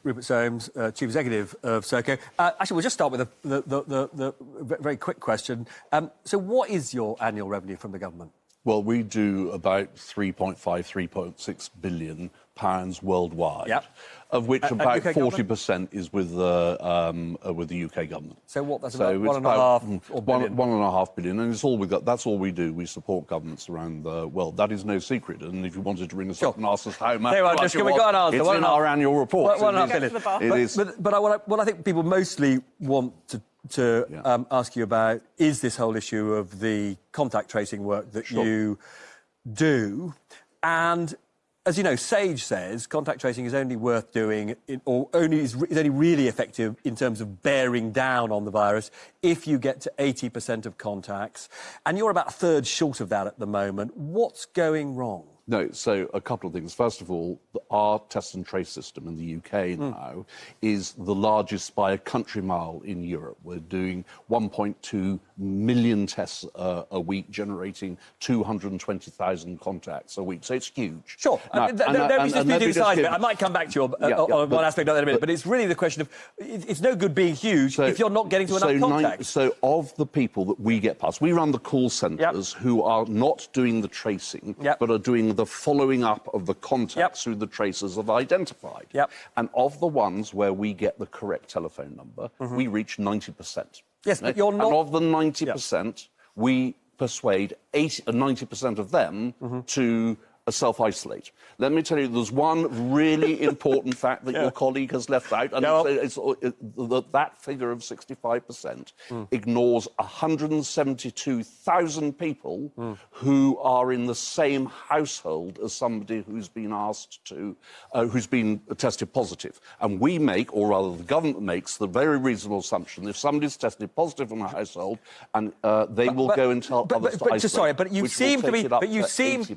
Rupert Soames, Chief Executive of Serco. Actually, we'll just start with the very quick question. So what is your annual revenue from the government? Well, we do about £3.6 billion worldwide, of which about 40% is with the UK government. So what? That's about £1.5 billion. £1.5 billion, and it's all we got. That's all we do. We support governments around the world. That is no secret. And if you wanted to ring us up and ask us how much, we got an answer. It's in our annual report. £1.5 billion. But what I think people mostly want to ask you about is this whole issue of the contact tracing work that you do. And as you know, SAGE says contact tracing is only worth doing, is only really effective in terms of bearing down on the virus if you get to 80% of contacts. And you're about a third short of that at the moment. What's going wrong? No, so a couple of things. First of all, our test and trace system in the UK now is the largest by a country mile in Europe. We're doing 1.2 million tests a week, generating 220,000 contacts a week. So it's huge. Sure. I might come back to you on one aspect of that in a minute, but it's really the question of it's no good being huge if you're not getting to enough contacts. So of the people that we get past, we run the call centres who are not doing the tracing, but are doing the following up of the contacts who the tracers have identified. And of the ones where we get the correct telephone number, we reach 90%. Yes, but you're not... And of the 90%, we persuade 90% of them to self-isolate. Let me tell you, there's one really important fact that your colleague has left out, and that figure of 65% ignores 172,000 people who are in the same household as somebody who's been asked to, who's been tested positive. And we make, or rather the government makes, the very reasonable assumption if somebody's tested positive in a household, and they will go and tell others to isolate. But you seem to be...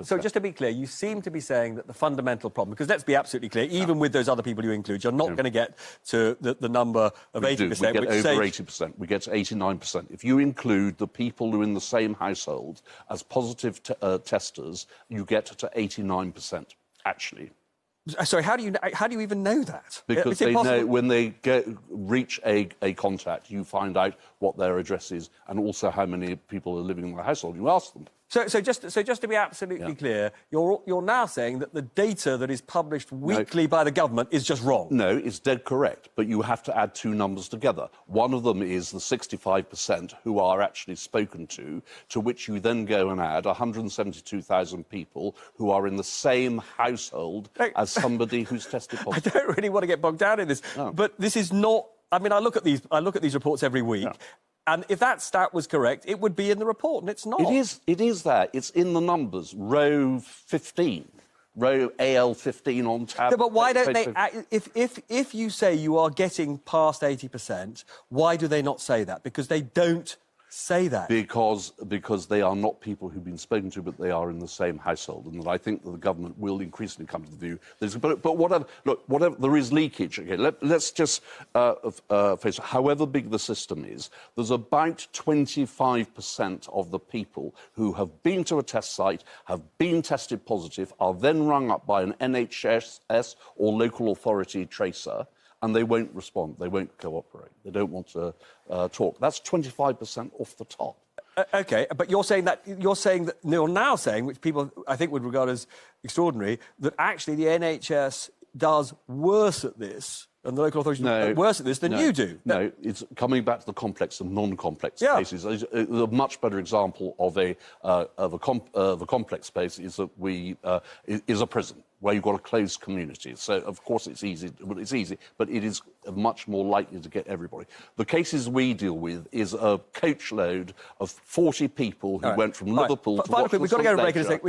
So just to be clear, you seem to be saying that the fundamental problem, because let's be absolutely clear, even with those other people you include, you're not going to get to the number of 80%. We get over 80%. We get to 89%. If you include the people who are in the same household as positive testers, you get to 89%, actually. Sorry, how do you even know that? Because they know when they reach a contact, you find out what their address is and also how many people are living in the household. You ask them. So just to be absolutely clear, you're now saying that the data that is published weekly by the government is just wrong. No, it's dead correct, but you have to add two numbers together. One of them is the 65% who are actually spoken to which you then go and add 172,000 people who are in the same household as somebody who's tested positive. I don't really want to get bogged down in this, but this is not... I mean, I look at these reports every week. And if that stat was correct, it would be in the report, and it's not. It is there. It's in the numbers. Row 15. Row AL15 on tab. No, but why don't they... If you say you are getting past 80%, why do they not say that? Because they don't say that. Because they are not people who've been spoken to, but they are in the same household, and that I think that the government will increasingly come to the view. But whatever, there is leakage. Okay, let's just face it. However big the system is, there's about 25% of the people who have been to a test site, have been tested positive, are then rung up by an NHS or local authority tracer, and they won't respond, they won't cooperate, they don't want to talk. That's 25% off the top. OK, but you're now saying, which people I think would regard as extraordinary, that actually the NHS does worse at this, and the local authorities do worse at this than you do. No, it's coming back to the complex and non-complex cases. A much better example of a complex space is that is a prison, where you've got a closed community. So, of course, it's easy, but it is much more likely to get everybody. The cases we deal with is a coachload of 40 people who went from Liverpool to Washington. We've got to go to a break in a second.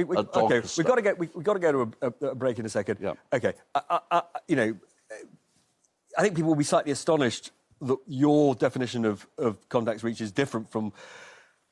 We've got to go to a break in a second. OK. You know, I think people will be slightly astonished that your definition of contacts reach is different from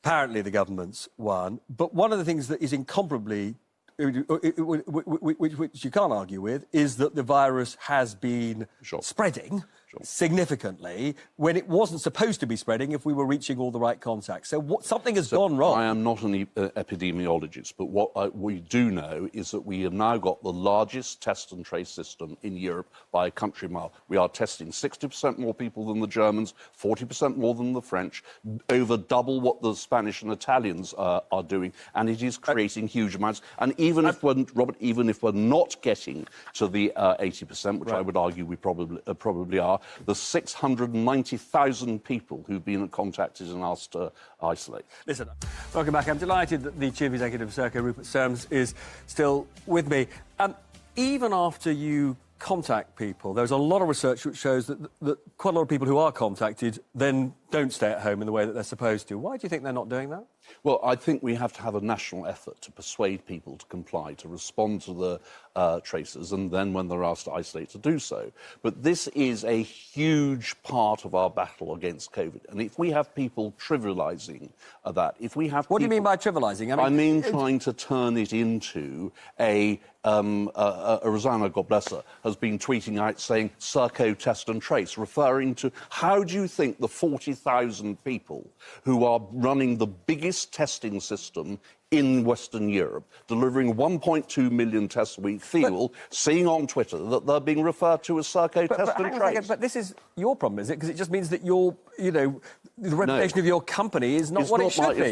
apparently the government's one. But one of the things that is incomparably which you can't argue with, is that the virus has been spreading significantly when it wasn't supposed to be spreading if we were reaching all the right contacts. So something has gone wrong. I am not an epidemiologist, but what we do know is that we have now got the largest test and trace system in Europe by a country mile. We are testing 60% more people than the Germans, 40% more than the French, over double what the Spanish and Italians are doing, and it is creating huge amounts. And even if we're, Robert, even if we're not getting to the 80%, which I would argue we probably are, the 690,000 people who've been contacted and asked to isolate. Listen, welcome back. I'm delighted that the Chief Executive of Serco, Rupert Soames, is still with me. Even after you contact people, there's a lot of research which shows that quite a lot of people who are contacted then don't stay at home in the way that they're supposed to. Why do you think they're not doing that? Well, I think we have to have a national effort to persuade people to comply, to respond to the tracers, and then when they're asked to isolate, to do so. But this is a huge part of our battle against COVID. And if we have people trivialising that, if we have What do you mean by trivialising? I mean trying to turn it into Rosanna, God bless her, has been tweeting out saying Serco test and trace, referring to how do you think the 40,000 people who are running the biggest testing system in Western Europe, delivering 1.2 million tests a week, seeing on Twitter that they're being referred to as Serco test and trace. But this is your problem, is it? Because it just means that the reputation of your company is not what it should be.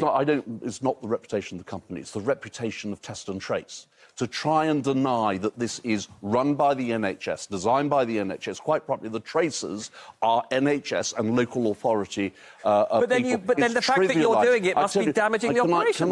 It's not the reputation of the company, it's the reputation of test and trace. To try and deny that this is run by the NHS, designed by the NHS, quite properly, the tracers are NHS and local authority but then the fact that you're doing it must be damaging the operation.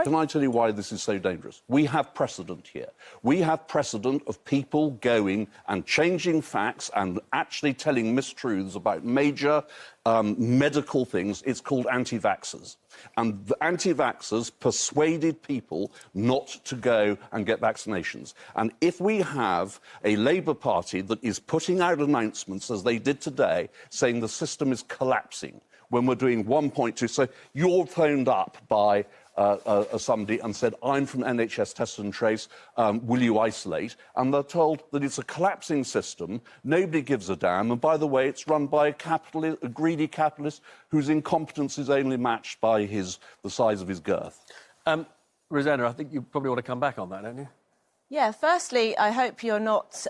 Can I tell you why this is so dangerous? We have precedent here. We have precedent of people going and changing facts and actually telling mistruths about major medical things. It's called anti-vaxxers. And the anti-vaxxers persuaded people not to go and get vaccinations. And if we have a Labour Party that is putting out announcements, as they did today, saying the system is collapsing when we're doing 1.2... So you're phoned up by somebody and said, I'm from NHS Test and Trace, will you isolate? And they're told that it's a collapsing system, nobody gives a damn, and by the way, it's run by a greedy capitalist whose incompetence is only matched by the size of his girth. Rosanna, I think you probably want to come back on that, don't you? Yeah, firstly, I hope you're not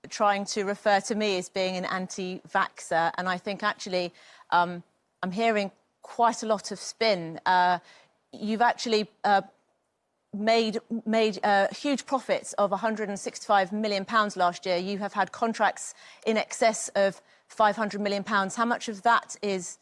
trying to refer to me as being an anti-vaxxer, and I think actually I'm hearing quite a lot of spin. You've actually made huge profits of £165 million last year. You have had contracts in excess of £500 million. How much of that is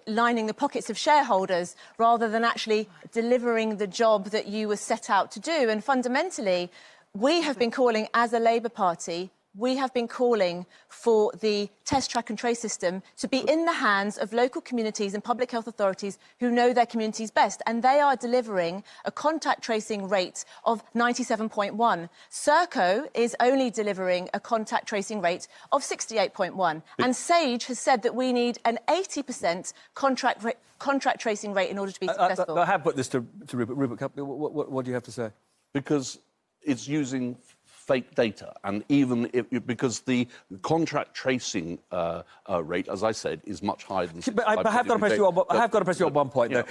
lining the pockets of shareholders rather than actually delivering the job that you were set out to do? And fundamentally, we have been calling, as a Labour Party, we have been calling for the test, track and trace system to be in the hands of local communities and public health authorities who know their communities best. And they are delivering a contact tracing rate of 97.1. Serco is only delivering a contact tracing rate of 68.1. And Sage has said that we need an 80% contract tracing rate in order to be successful. I have put this to Rupert. Rupert, what do you have to say? Because it's using fake data, and even because the contract tracing rate, as I said, is much higher than... But I have got to press you on one point, though.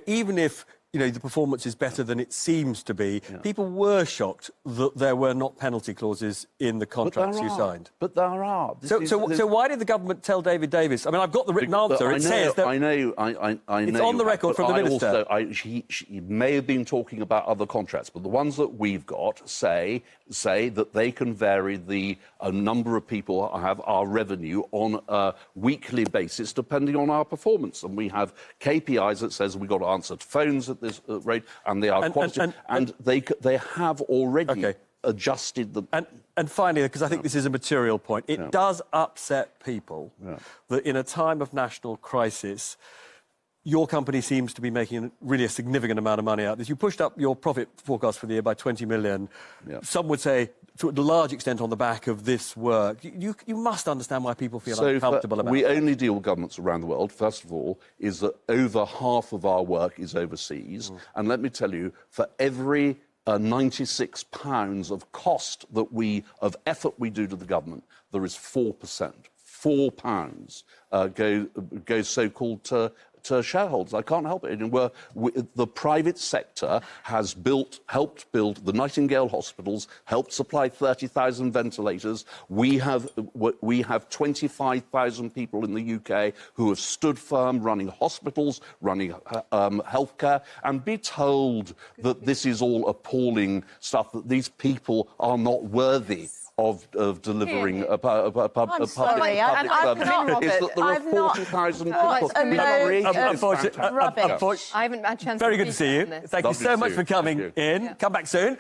Even if the performance is better than it seems to be, people were shocked that there were not penalty clauses in the contracts you signed. But there are. So why did the government tell David Davis? I mean, I've got the written answer. It says that... I know. It's on the record from the Minister. She may have been talking about other contracts, but the ones that we've got say that they can vary the number of people have our revenue on a weekly basis depending on our performance. And we have KPIs that says we've got to answer phones at this rate, and they are quantitative, and they have already adjusted them. And finally, because I think this is a material point, it does upset people that in a time of national crisis, your company seems to be making really a significant amount of money out of this. You pushed up your profit forecast for the year by 20 million. Some would say to a large extent on the back of this work. You must understand why people feel uncomfortable about it. We only deal with governments around the world, first of all, is that over half of our work is overseas. And let me tell you, for every £96 of cost of effort we do to the government, there is 4%. £4 goes so-called to shareholders. I can't help it. And the private sector has helped build the Nightingale hospitals, helped supply 30,000 ventilators. We have 25,000 people in the UK who have stood firm running hospitals, running healthcare, and be told that this is all appalling stuff, that these people are not worthy of delivering a public service, is that there are 40,000 people. Rubbish. I haven't had a chance Very to good to see you. on this. Thank you so much for coming in. Come back soon.